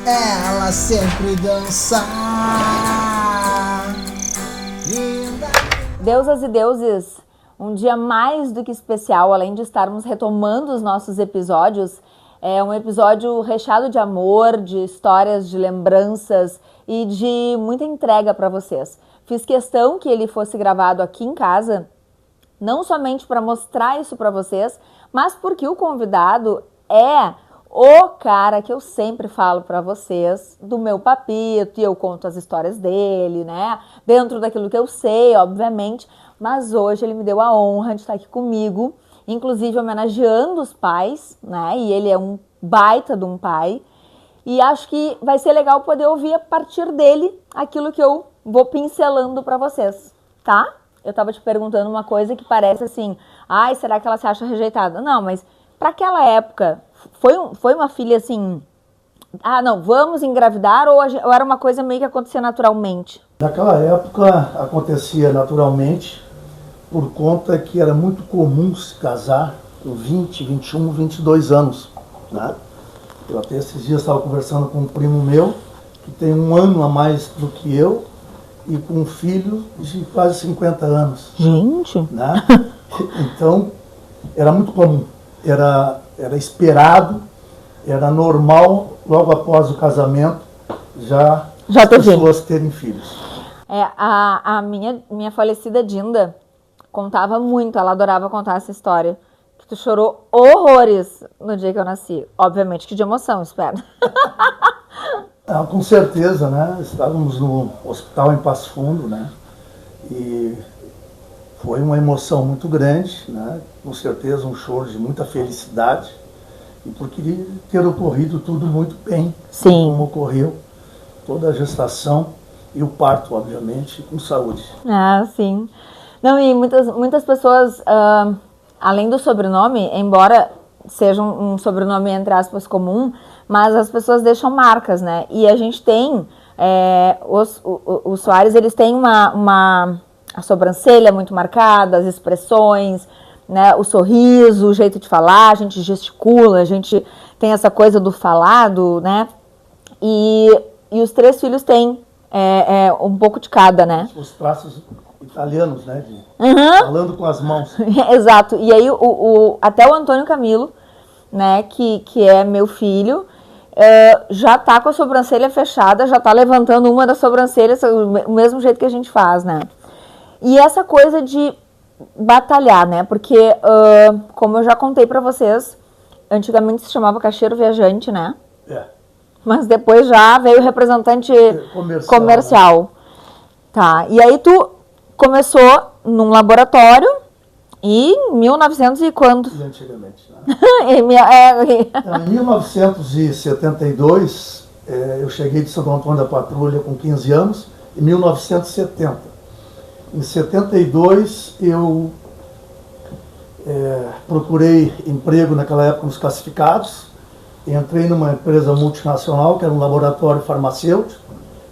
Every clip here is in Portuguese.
ela sempre dançar. Deusas e deuses, um dia mais do que especial, além de estarmos retomando os nossos episódios, é um episódio recheado de amor, de histórias, de lembranças e de muita entrega para vocês. Fiz questão que ele fosse gravado aqui em casa, não somente para mostrar isso para vocês, mas porque o convidado é o cara que eu sempre falo para vocês do meu papito, e eu conto as histórias dele, né? Dentro daquilo que eu sei, obviamente, mas hoje ele me deu a honra de estar aqui comigo, inclusive homenageando os pais, né? E ele é um baita de um pai. E acho que vai ser legal poder ouvir a partir dele aquilo que eu vou pincelando para vocês, tá? Eu tava te perguntando uma coisa que parece assim, ai, será que ela se acha rejeitada? Não, mas para aquela época, foi uma filha assim, ah, não, vamos engravidar, ou era uma coisa meio que acontecia naturalmente? Naquela época acontecia naturalmente, por conta que era muito comum se casar com 20, 21, 22 anos, né? Eu até esses dias estava conversando com um primo meu, que tem um ano a mais do que eu, e com um filho de quase 50 anos. Gente! Né? Então, era muito comum, era esperado, era normal, logo após o casamento, já as pessoas terem filhos. A minha falecida Dinda contava muito, ela adorava contar essa história, que tu chorou horrores no dia que eu nasci. Obviamente que de emoção, espero. Com certeza, né? Estávamos no hospital em Passo Fundo, né? E foi uma emoção muito grande, né? Com certeza um choro de muita felicidade. E por ter ocorrido tudo muito bem. Sim. Como ocorreu toda a gestação e o parto, obviamente, com saúde. Ah, sim. Não, e muitas pessoas, além do sobrenome, embora seja um sobrenome, entre aspas, comum, mas as pessoas deixam marcas, né? E a gente tem, os Soares, eles têm a sobrancelha muito marcada, as expressões, né? O sorriso, o jeito de falar, a gente gesticula, a gente tem essa coisa do falado, né? E os três filhos têm um pouco de cada, né? Os traços italianos, né? Falando com as mãos. Exato. E aí até o Antônio Camilo, né, que é meu filho, já tá com a sobrancelha fechada, já tá levantando uma das sobrancelhas, o mesmo jeito que a gente faz, né? E essa coisa de batalhar, né? Porque, como eu já contei pra vocês, antigamente se chamava caixeiro viajante, né? Mas depois já veio o representante comercial. Né? Tá. E aí tu começou num laboratório em 1900 e quando? E antigamente, né? Em 1972, eu cheguei de Santo Antônio da Patrulha com 15 anos, em 1970. Em 72, eu procurei emprego naquela época nos classificados, entrei numa empresa multinacional, que era um laboratório farmacêutico,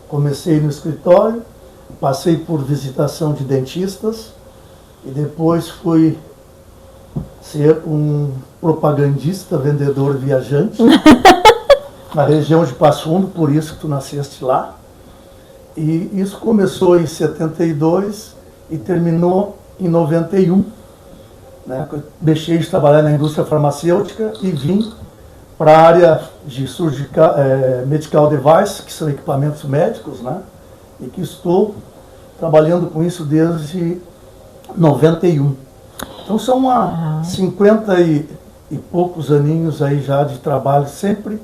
comecei no escritório, passei por visitação de dentistas e depois fui ser um propagandista, vendedor viajante na região de Passo Fundo, por isso que tu nasceste lá. E isso começou em 72 e terminou em 91. Né? Deixei de trabalhar na indústria farmacêutica e vim para a área de medical device, que são equipamentos médicos, né? E que estou trabalhando com isso desde 91. Então são 50 e poucos aninhos aí já de trabalho, sempre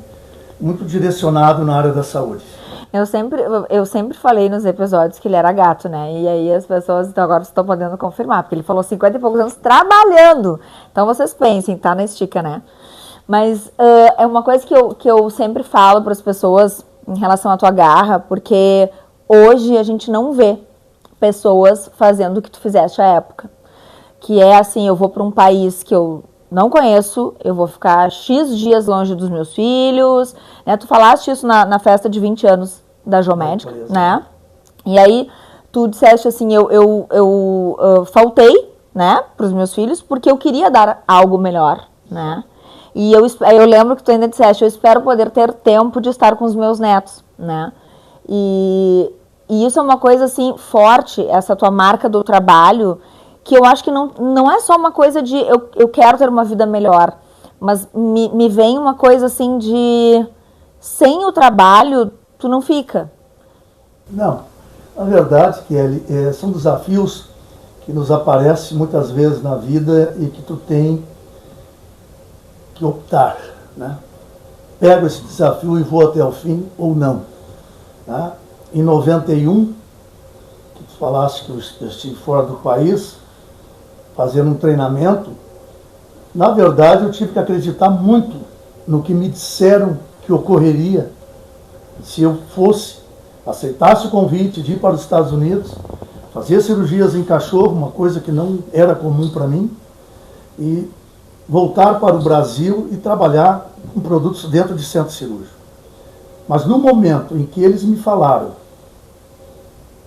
muito direcionado na área da saúde. Eu sempre falei nos episódios que ele era gato, né? E aí as pessoas então, agora estão podendo confirmar, porque ele falou 50 e poucos anos trabalhando. Então vocês pensem, tá na estica, né? Mas é uma coisa que eu sempre falo para as pessoas em relação à tua garra, porque hoje a gente não vê pessoas fazendo o que tu fizeste à época. Que é assim, eu vou para um país que eu não conheço, eu vou ficar X dias longe dos meus filhos, né? Tu falaste isso na festa de 20 anos da Geomédica, né? E aí tu disseste assim, eu faltei, né, para os meus filhos, porque eu queria dar algo melhor, né? E eu lembro que tu ainda disseste, eu espero poder ter tempo de estar com os meus netos, né? E isso é uma coisa, assim, forte, essa tua marca do trabalho, que eu acho que não é só uma coisa de eu quero ter uma vida melhor, mas me vem uma coisa, assim, de sem o trabalho, tu não fica. Não, na verdade, Kelly, são desafios que nos aparecem muitas vezes na vida e que tu tem que optar, né? Pego esse desafio e vou até o fim ou não, né? Em 91, que tu falaste que eu estive fora do país, fazendo um treinamento, na verdade eu tive que acreditar muito no que me disseram que ocorreria se eu aceitasse o convite de ir para os Estados Unidos, fazer cirurgias em cachorro, uma coisa que não era comum para mim, e voltar para o Brasil e trabalhar com produtos dentro de centro cirúrgico. Mas no momento em que eles me falaram,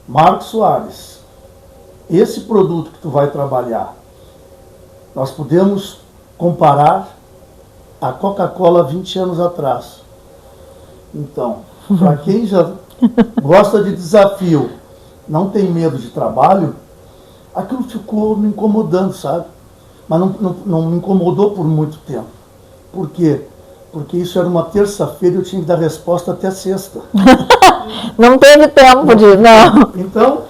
Marcos Soares, esse produto que tu vai trabalhar, nós podemos comparar a Coca-Cola 20 anos atrás. Então, para quem já gosta de desafio, não tem medo de trabalho, aquilo ficou me incomodando, sabe? Mas não me incomodou por muito tempo. Por quê? Porque isso era uma terça-feira e eu tinha que dar resposta até sexta. Não teve tempo não. Então,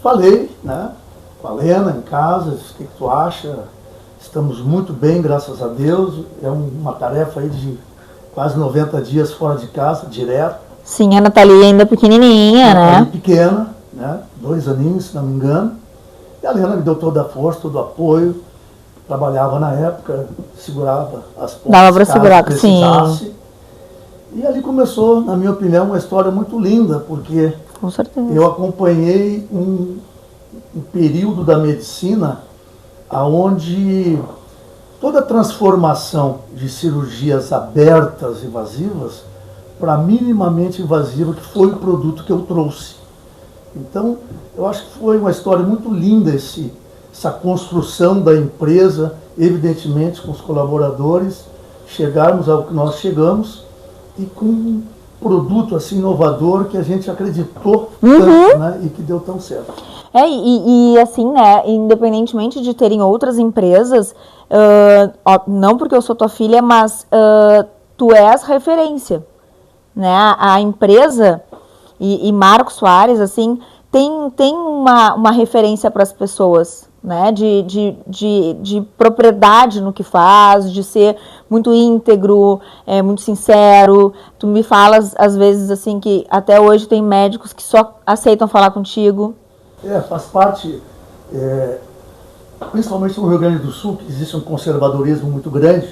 falei, né, com a Lena em casa, o que tu acha? Estamos muito bem, graças a Deus. É uma tarefa aí de quase 90 dias fora de casa, direto. Sim, a Nathalie ainda pequenininha, né? Pequena, né? 2 aninhos, se não me engano. E a Lena me deu toda a força, todo o apoio. Trabalhava na época, segurava as pontas. Dava para segurar, sim. E ali começou, na minha opinião, uma história muito linda, porque com certeza eu acompanhei um período da medicina onde toda a transformação de cirurgias abertas e invasivas para minimamente invasiva, que foi o produto que eu trouxe. Então, eu acho que foi uma história muito linda essa construção da empresa, evidentemente com os colaboradores, chegarmos ao que nós chegamos e com um produto assim inovador que a gente acreditou tanto, né, e que deu tão certo. E assim, né, independentemente de terem outras empresas, não porque eu sou tua filha, mas tu és referência, né? A empresa e Marcos Soares, assim, tem uma referência para as pessoas, né? De propriedade no que faz, de ser muito íntegro, muito sincero. Tu me falas, às vezes, assim, que até hoje tem médicos que só aceitam falar contigo. Faz parte, principalmente no Rio Grande do Sul, que existe um conservadorismo muito grande.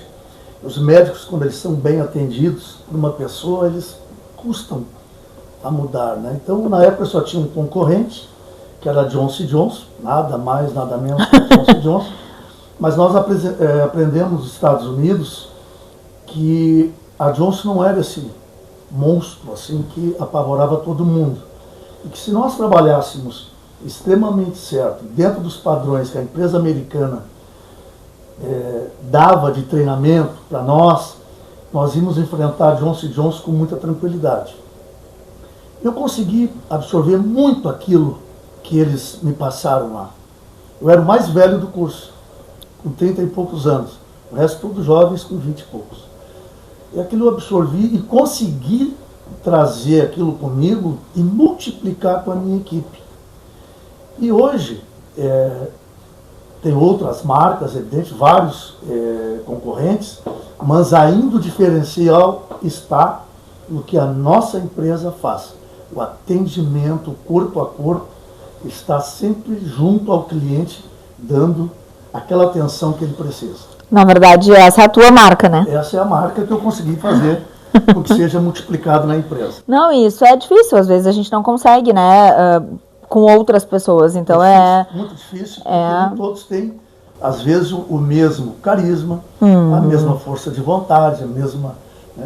Os médicos, quando eles são bem atendidos por uma pessoa, eles custam a mudar, né? Então, na época, só tinha um concorrente, que era a Johnson & Johnson, nada mais, nada menos que a Johnson & Johnson. Mas nós aprendemos nos Estados Unidos que a Johnson não era esse monstro assim que apavorava todo mundo. E que se nós trabalhássemos extremamente certo, dentro dos padrões que a empresa americana dava de treinamento para nós íamos enfrentar a Johnson & Johnson com muita tranquilidade. Eu consegui absorver muito aquilo que eles me passaram lá. Eu era o mais velho do curso, com 30 e poucos anos. O resto todos jovens com 20 e poucos. E aquilo eu absorvi e consegui trazer aquilo comigo e multiplicar com a minha equipe. E hoje, tem outras marcas, evidente, vários concorrentes, mas ainda o diferencial está no que a nossa empresa faz. O atendimento corpo a corpo está sempre junto ao cliente, dando aquela atenção que ele precisa. Na verdade, essa é a tua marca, né? Essa é a marca que eu consegui fazer com que seja multiplicado na empresa. Não, isso é difícil, às vezes a gente não consegue, né? Com outras pessoas, então muito difícil, porque nem todos têm, às vezes, o mesmo carisma, a mesma força de vontade, a mesma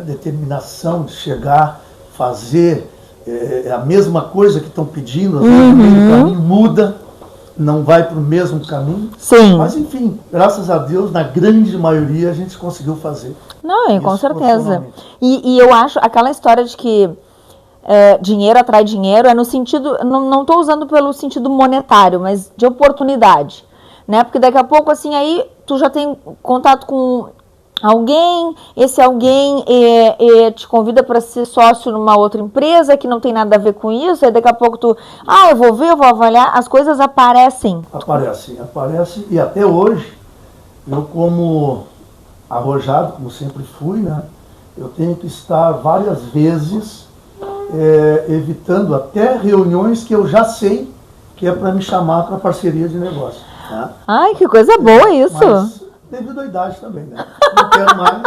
determinação de chegar, fazer a mesma coisa que estão pedindo, às vezes no meio do caminho muda, não vai para o mesmo caminho. Sim. Mas, enfim, graças a Deus, na grande maioria, a gente conseguiu fazer. Não, com isso certeza. profissionalmente. E eu acho, aquela história de que dinheiro atrai dinheiro, é no sentido, não estou usando pelo sentido monetário, mas de oportunidade, né? Porque daqui a pouco, assim, aí tu já tem contato com alguém, esse alguém te convida para ser sócio numa outra empresa que não tem nada a ver com isso, aí daqui a pouco tu, eu vou ver, eu vou avaliar, as coisas aparecem. Aparece, e até hoje, eu como arrojado, como sempre fui, né? Eu tenho que estar várias vezes evitando até reuniões que eu já sei que é para me chamar para parceria de negócio. Né? Ai, que coisa boa isso! Mas devido à idade também, né? Não quero mais.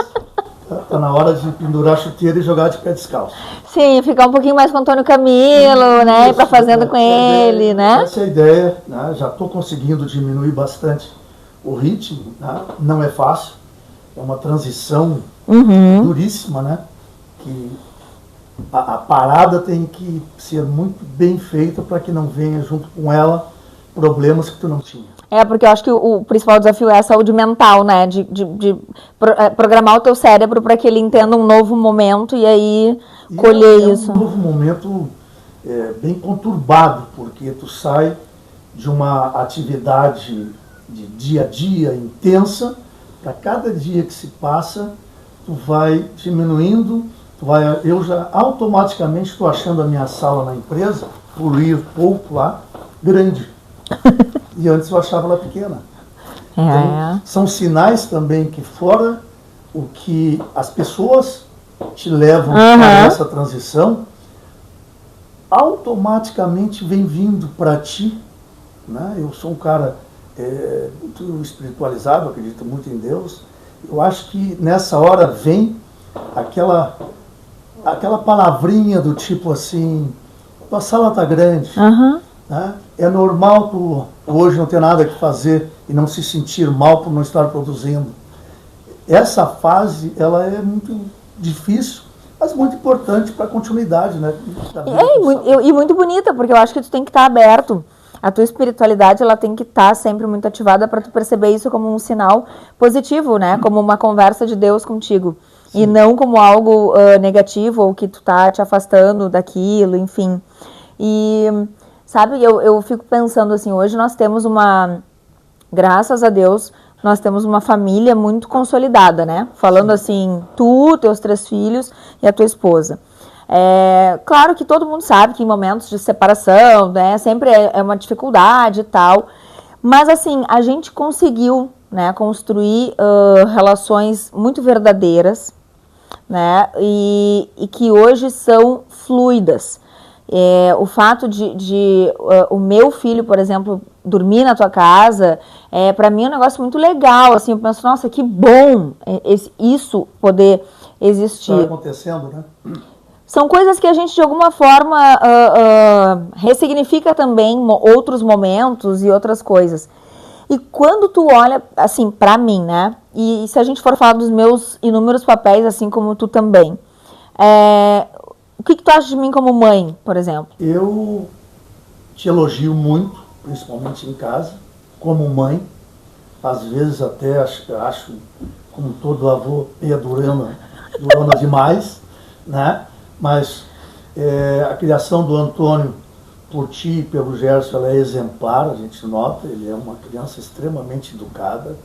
Tá na hora de pendurar a chuteira e jogar de pé descalço. Sim, ficar um pouquinho mais com o Antônio Camilo, né? Ir pra fazenda com ele, né? Essa é a ideia, né? Já estou conseguindo diminuir bastante o ritmo, né? Não é fácil. É uma transição duríssima, né? Que a parada tem que ser muito bem feita para que não venha junto com ela problemas que tu não tinha. Porque eu acho que o principal desafio é a saúde mental, né? De programar o teu cérebro para que ele entenda um novo momento e aí colher isso. É um novo momento bem conturbado, porque tu sai de uma atividade de dia a dia intensa, para cada dia que se passa, tu vai diminuindo, eu já automaticamente estou achando a minha sala na empresa, por ir pouco lá, grande. E antes eu achava ela pequena. Então, são sinais também que fora o que as pessoas te levam para essa transição, automaticamente vem vindo para ti. Né? Eu sou um cara muito espiritualizado, acredito muito em Deus. Eu acho que nessa hora vem aquela palavrinha do tipo assim, tua sala está grande. Né? É normal tu hoje não ter nada que fazer e não se sentir mal por não estar produzindo. Essa fase, ela é muito difícil, mas muito importante para a continuidade, né? E muito bonita, porque eu acho que tu tem que estar aberto. A tua espiritualidade, ela tem que estar sempre muito ativada para tu perceber isso como um sinal positivo, né? Como uma conversa de Deus contigo. Sim. E não como algo negativo ou que tu tá te afastando daquilo, enfim. E... sabe, eu fico pensando assim, hoje nós temos graças a Deus, nós temos uma família muito consolidada, né? Falando assim, tu, teus 3 filhos e a tua esposa. Claro que todo mundo sabe que em momentos de separação, né, sempre é uma dificuldade e tal, mas assim, a gente conseguiu, né, construir relações muito verdadeiras, né, e que hoje são fluidas. O fato de o meu filho, por exemplo, dormir na tua casa, para mim é um negócio muito legal, assim, eu penso, nossa, que bom isso poder existir. Está acontecendo, né? São coisas que a gente, de alguma forma, ressignifica também outros momentos e outras coisas. E quando tu olha, assim, pra mim, né, e se a gente for falar dos meus inúmeros papéis, assim como tu também, o que tu acha de mim como mãe, por exemplo? Eu te elogio muito, principalmente em casa, como mãe. Às vezes até acho como todo avô, durona demais, né? Mas a criação do Antônio por ti e pelo Gerson, ela é exemplar, a gente nota, ele é uma criança extremamente educada,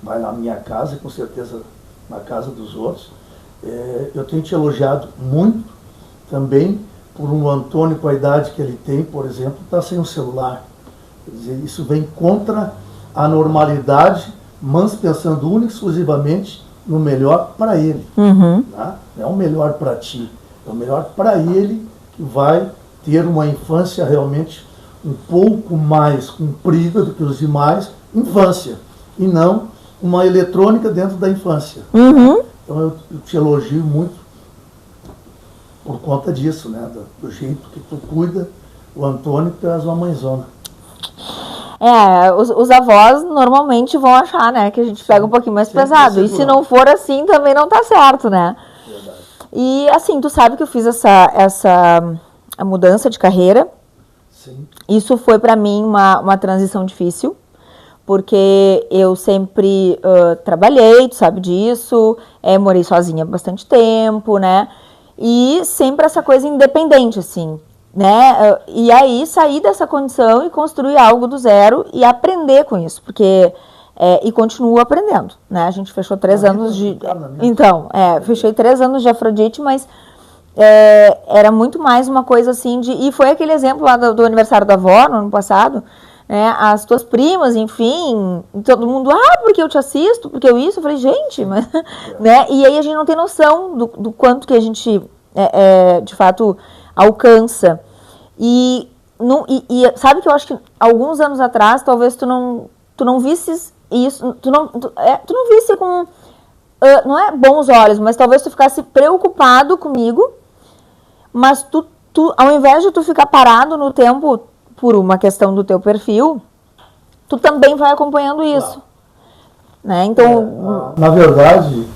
vai na minha casa e com certeza na casa dos outros. Eu tenho te elogiado muito, também por um Antônio com a idade que ele tem, por exemplo, está sem um celular. Quer dizer, isso vem contra a normalidade, mas pensando única e exclusivamente no melhor para ele. Tá? Não é o melhor para ti, é o melhor para ele, que vai ter uma infância realmente um pouco mais comprida do que os demais, infância, e não uma eletrônica dentro da infância. Então eu te elogio muito por conta disso, né? Do jeito que tu cuida o Antônio, que tu és uma mãezona. Os avós normalmente vão achar, né, que a gente pega um pouquinho mais pesado. E se não for assim, também não tá certo, né? Verdade. E assim, tu sabe que eu fiz essa mudança de carreira. Sim. Isso foi para mim uma transição difícil, porque eu sempre trabalhei, tu sabe disso, morei sozinha há bastante tempo, né? E sempre essa coisa independente, assim, né? E aí sair dessa condição e construir algo do zero e aprender com isso, porque... e continuo aprendendo, né? A gente fechou 3 anos de... Então, fechei 3 anos de Afrodite, mas era muito mais uma coisa assim de... E foi aquele exemplo lá do aniversário da avó, no ano passado, né? As tuas primas, enfim, todo mundo, porque eu te assisto, porque eu isso, eu falei, gente, mas, né? E aí a gente não tem noção do quanto que a gente, de fato, alcança. E sabe que eu acho que alguns anos atrás, talvez tu não visses isso, tu não visse com, não é bons olhos, mas talvez tu ficasse preocupado comigo, mas tu, ao invés de tu ficar parado no tempo por uma questão do teu perfil, tu também vai acompanhando isso. Claro. Né? Então... na verdade,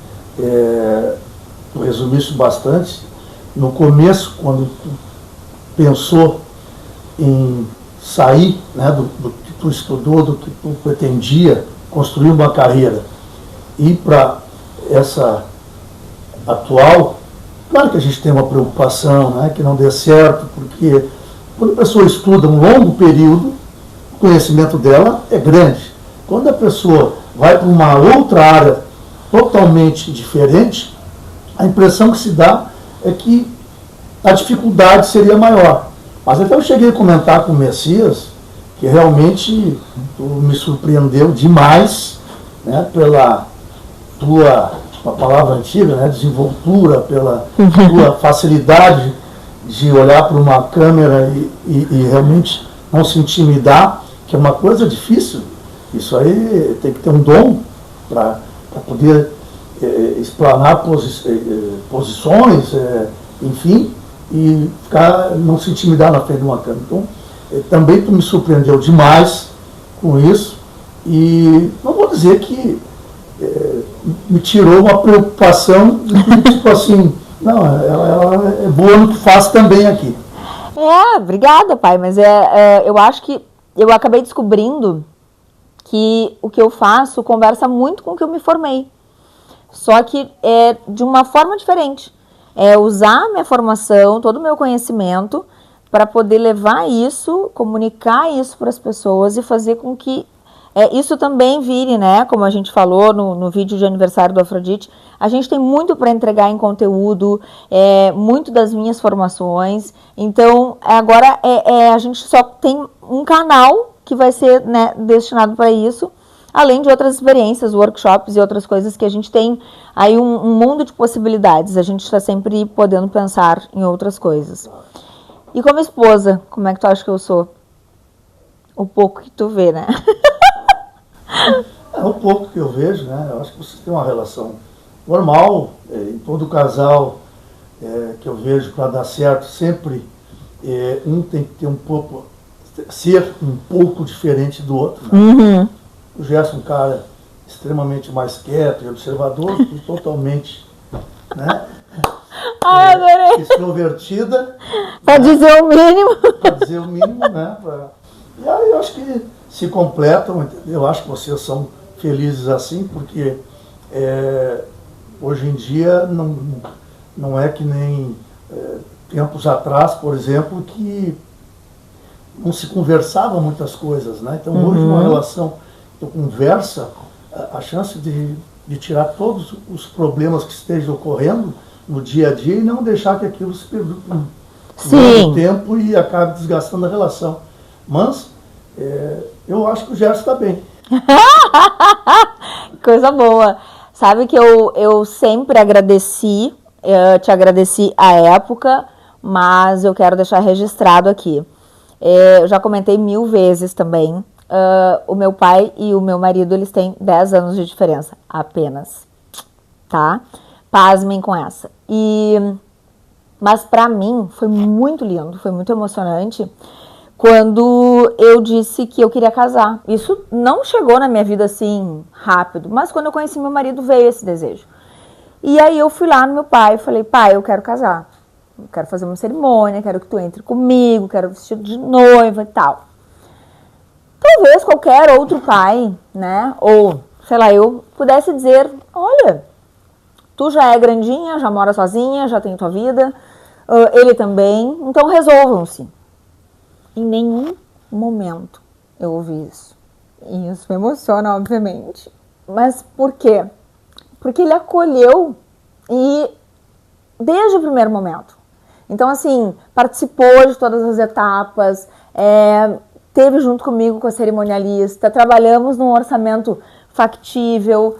tu resumiste bastante. No começo, quando tu pensou em sair, né, do que tu estudou, do que tu pretendia, construir uma carreira, e para essa atual, claro que a gente tem uma preocupação, né, que não dê certo, porque quando a pessoa estuda um longo período, o conhecimento dela é grande. Quando a pessoa vai para uma outra área totalmente diferente, a impressão que se dá é que a dificuldade seria maior. Mas até eu cheguei a comentar com o Messias que realmente tu me surpreendeu demais, né, pela tua, uma palavra antiga, né, desenvoltura, pela tua facilidade de olhar para uma câmera e realmente não se intimidar, que é uma coisa difícil. Isso aí tem que ter um dom para poder explanar posições, enfim, e não se intimidar na frente de uma câmera. Então, também tu me surpreendeu demais com isso, e não vou dizer que me tirou uma preocupação, tipo assim, não, ela é boa no que faz também aqui. Obrigada, pai, mas eu acho que eu acabei descobrindo que o que eu faço conversa muito com o que eu me formei, só que de uma forma diferente. Usar minha formação, todo o meu conhecimento, para poder levar isso, comunicar isso para as pessoas e fazer com que isso também vire, né? Como a gente falou no vídeo de aniversário do Afrodite, a gente tem muito para entregar em conteúdo, muito das minhas formações. Então, agora a gente só tem um canal que vai ser, né, destinado para isso, além de outras experiências, workshops e outras coisas que a gente tem aí um mundo de possibilidades. A gente está sempre podendo pensar em outras coisas. E como esposa, como é que tu acha que eu sou? O pouco que tu vê, né? O pouco que eu vejo, né? Eu acho que você tem uma relação normal, em todo casal que eu vejo para dar certo, sempre um tem que ter ser um pouco diferente do outro, né? Uhum. O Gerson é um cara extremamente mais quieto e observador, e totalmente, né? Adorei. Extrovertida. Para dizer o mínimo. Para dizer o mínimo, né? E aí eu acho que se completam, entendeu? Eu acho que vocês são felizes assim, porque hoje em dia não é que nem tempos atrás, por exemplo, que não se conversava muitas coisas, né? Então hoje uma relação, tu conversa, a chance de tirar todos os problemas que estejam ocorrendo no dia a dia e não deixar que aquilo se perda no tempo e acabe desgastando a relação. Mas eu acho que o Gerson está bem. Coisa boa. Sabe que eu sempre agradeci, te agradeci à época, mas eu quero deixar registrado aqui. Eu já comentei 1000 vezes também. O meu pai e o meu marido, eles têm 10 anos de diferença, apenas. Tá? Pasmem com essa. Mas pra mim foi muito lindo, foi muito emocionante quando eu disse que eu queria casar. Isso não chegou na minha vida assim rápido, mas quando eu conheci meu marido veio esse desejo. E aí eu fui lá no meu pai e falei, pai, eu quero casar. quero fazer uma cerimônia, quero que tu entre comigo, quero vestido de noiva e tal. Talvez qualquer outro pai, né, ou, sei lá, eu pudesse dizer, olha, tu já é grandinha, já mora sozinha, já tem tua vida, ele também, então resolvam-se. Em nenhum momento eu ouvi isso. E isso me emociona, obviamente. Mas por quê? Porque ele acolheu e desde o primeiro momento. Então, assim, participou de todas as etapas, teve junto comigo com a cerimonialista, trabalhamos num orçamento factível.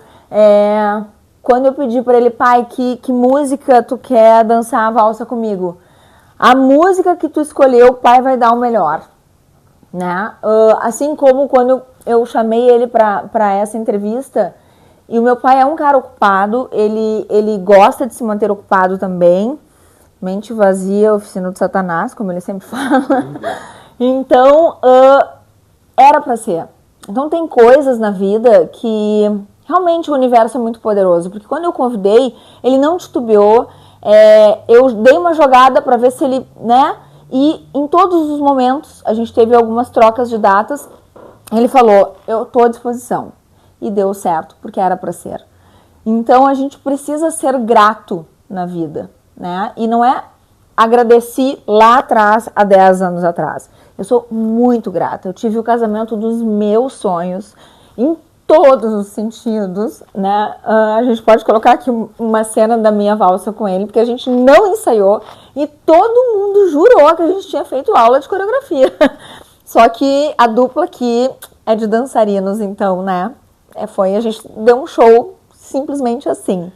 Quando eu pedi para ele, pai, que música tu quer dançar a valsa comigo? A música que tu escolheu, o pai vai dar o melhor. Né? Assim como quando eu chamei ele para essa entrevista, e o meu pai é um cara ocupado, ele gosta de se manter ocupado também, mente vazia, oficina do Satanás, como ele sempre fala. Então, era para ser. Então, tem coisas na vida que realmente o universo é muito poderoso, porque quando eu convidei, ele não titubeou, eu dei uma jogada para ver se ele, né? E em todos os momentos, a gente teve algumas trocas de datas, ele falou, eu estou à disposição. E deu certo, porque era para ser. Então, a gente precisa ser grato na vida, né? E não é agradeci lá atrás, há 10 anos atrás. Eu sou muito grata. Eu tive o casamento dos meus sonhos, em todos os sentidos, né? A gente pode colocar aqui uma cena da minha valsa com ele, porque a gente não ensaiou e todo mundo jurou que a gente tinha feito aula de coreografia. Só que a dupla aqui é de dançarinos, então, né? A gente deu um show simplesmente assim.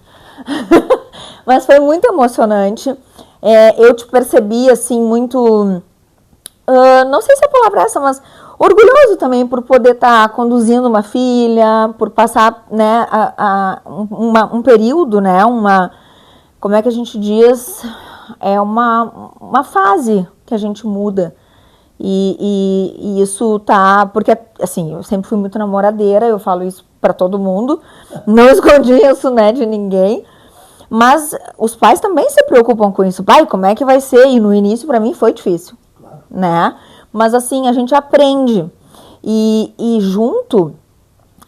Mas foi muito emocionante. Eu te percebi, assim, muito... não sei se a palavra é essa, mas orgulhoso também por poder estar conduzindo uma filha, por passar, né, um período, né, como é que a gente diz? É uma fase que a gente muda. E isso tá... Porque, assim, eu sempre fui muito namoradeira, eu falo isso pra todo mundo, não escondi isso, né, de ninguém. Mas os pais também se preocupam com isso. Pai, como é que vai ser? E no início, pra mim, foi difícil, né? Mas, assim, a gente aprende. E junto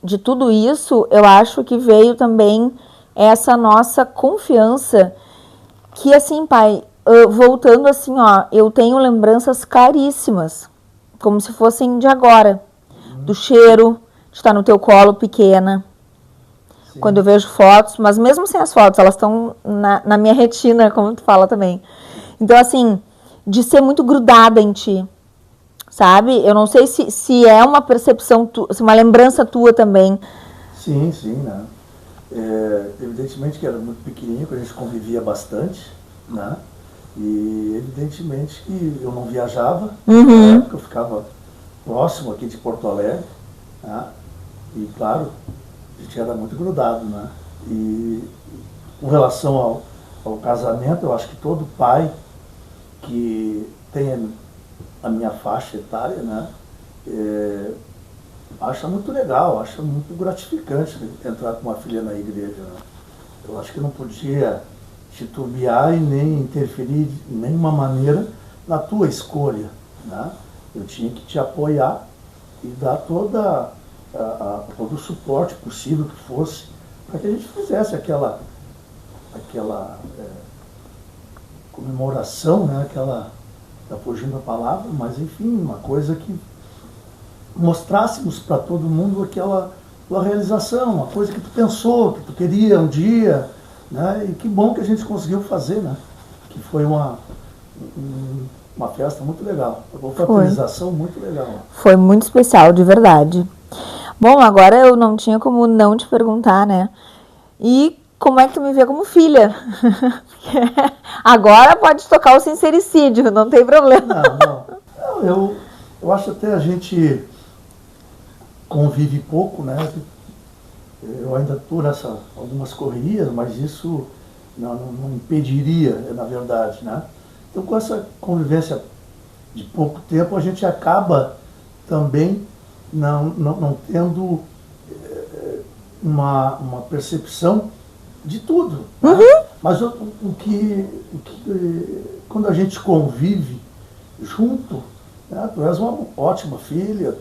de tudo isso, eu acho que veio também essa nossa confiança que, assim, pai... voltando assim, ó, eu tenho lembranças caríssimas, como se fossem de agora, do cheiro, de estar no teu colo pequena. Sim. Quando eu vejo fotos, mas mesmo sem as fotos, elas estão na minha retina, como tu fala também. Então, assim, de ser muito grudada em ti, sabe? Eu não sei se é uma percepção, se uma lembrança tua também. Sim, né? Evidentemente que era muito pequenininho, que a gente convivia bastante, né? E evidentemente que eu não viajava, na época eu ficava próximo aqui de Porto Alegre, né? E claro, a gente era muito grudado, né? E com relação ao casamento, eu acho que todo pai que tem a minha faixa etária, né? Acha muito legal, acha muito gratificante entrar com uma filha na igreja, né? Eu acho que não podia titubear e nem interferir de nenhuma maneira na tua escolha, né? Eu tinha que te apoiar e dar todo o suporte possível que fosse para que a gente fizesse aquela comemoração, né? Tá fugindo a palavra, mas enfim, uma coisa que mostrássemos para todo mundo aquela tua realização, uma coisa que tu pensou, que tu queria um dia, né? E que bom que a gente conseguiu fazer, né? Que foi uma festa muito legal, uma fraternização muito legal. Foi muito especial, de verdade. Bom, agora eu não tinha como não te perguntar, né? E como é que tu me vê como filha? Agora pode tocar o sincericídio, não tem problema. Não, eu acho até a gente convive pouco, né? Eu ainda estou nessa algumas correrias, mas isso não impediria, na verdade, né? Então, com essa convivência de pouco tempo, a gente acaba também não tendo uma percepção de tudo, né? Mas quando a gente convive junto, né, tu és uma ótima filha,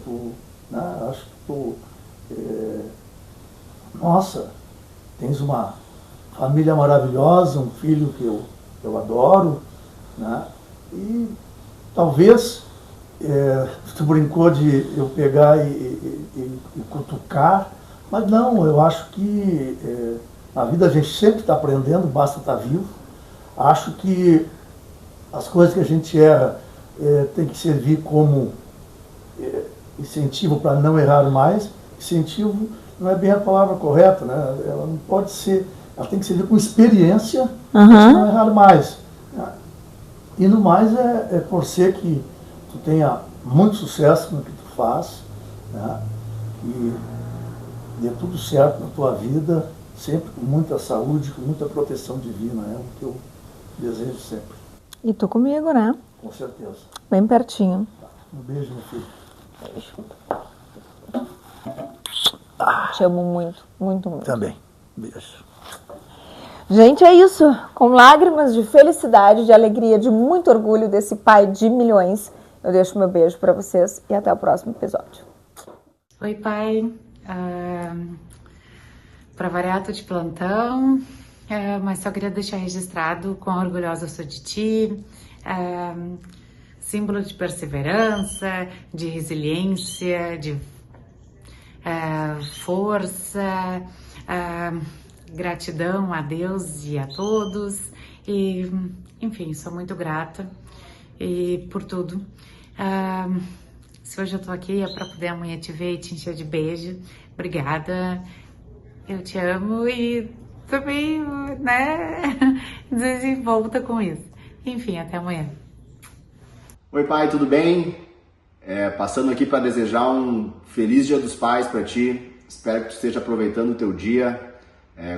né, acho que nossa, tens uma família maravilhosa, um filho que eu adoro, né, e talvez tu brincou de eu pegar e cutucar, mas não, eu acho que na vida a gente sempre está aprendendo, basta estar vivo. Acho que as coisas que a gente erra tem que servir como incentivo para não errar mais. Incentivo não é bem a palavra correta, né? Ela não pode ser, ela tem que servir com experiência para não errar mais. E no mais é torcer que tu tenha muito sucesso no que tu faz, né? E dê tudo certo na tua vida, sempre com muita saúde, com muita proteção divina, é o que eu desejo sempre. E tu comigo, né? Com certeza. Bem pertinho. Um beijo, meu filho. Beijo. Te amo muito, muito, muito. Também. Beijo. Gente, é isso. Com lágrimas de felicidade, de alegria, de muito orgulho desse pai de milhões, eu deixo meu beijo para vocês e até o próximo episódio. Oi, pai. Para variar, tô de plantão, mas só queria deixar registrado quão orgulhosa eu sou de ti. Símbolo de perseverança, de resiliência, de força, gratidão a Deus e a todos. E, enfim, sou muito grata por tudo. Se hoje eu tô aqui é para poder amanhã te ver e te encher de beijo. Obrigada. Eu te amo e também, né, desenvolta com isso. Enfim, até amanhã. Oi, pai, tudo bem? Passando aqui para desejar um feliz Dia dos Pais para ti. Espero que tu esteja aproveitando o teu dia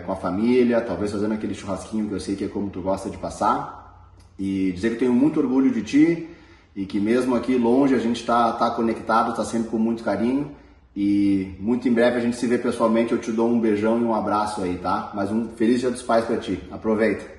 com a família, talvez fazendo aquele churrasquinho que eu sei que é como tu gosta de passar. E dizer que tenho muito orgulho de ti e que mesmo aqui longe a gente tá conectado, tá sempre com muito carinho. E muito em breve a gente se vê pessoalmente, eu te dou um beijão e um abraço aí, tá? Mas um feliz Dia dos Pais pra ti. Aproveita!